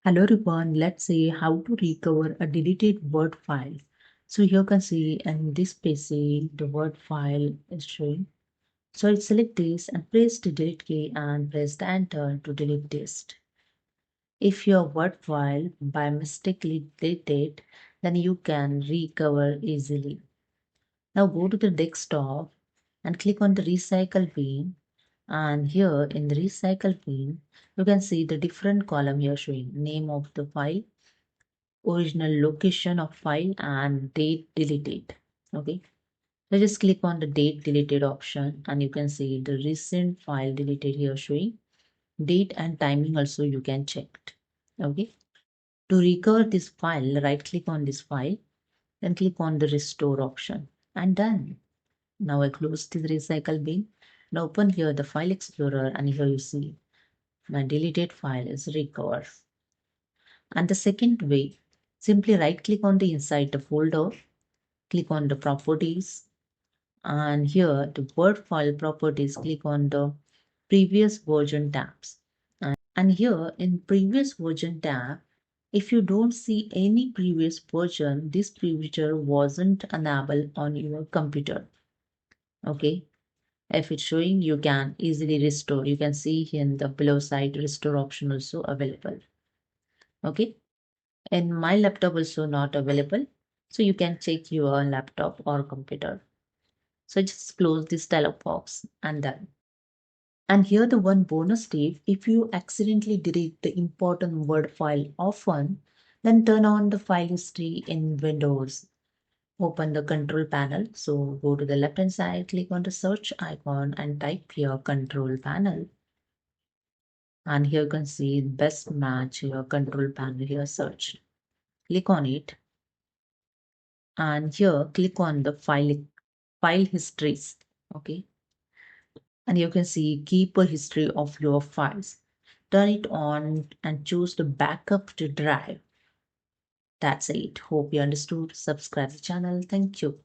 Hello everyone, let's see how to recover a deleted Word file. So here you can see in this PC the Word file is showing. So I select this and press the delete key and press the enter to delete this. If your Word file by mistakenly deleted, then you can recover easily. Now go to the desktop and click on the recycle bin, and here in the recycle bin you can see the different column here showing name of the file, original location of file, and date deleted. Okay, so just click on the date deleted option and you can see the recent file deleted here showing date and timing also you can check it. Okay, to recover this file, right click on this file, then click on the restore option and done. Now I close the recycle bin. Now open here the file explorer and here you see my deleted file is recovered. And the second way, simply right click on the inside the folder, click on the properties, and here the Word file properties, click on the previous version tabs. And here in previous version tab, if you don't see any previous version, this feature wasn't enabled on your computer. Okay, if it's showing, you can easily restore. You can see here in the below side restore option also available. Okay, and my laptop also not available, so you can check your laptop or computer. So just close this dialog box and done. And here the one bonus tip, if you accidentally delete the important Word file often, then turn on the file history in Windows. Open the control panel. So go to the left hand side, click on the search icon and type here control panel. And here you can see best match your control panel here search. Click on it and here click on the file histories. Okay, and you can see keep a history of your files. Turn it on and choose the backup to drive. That's it. Hope you understood. Subscribe the channel. Thank you.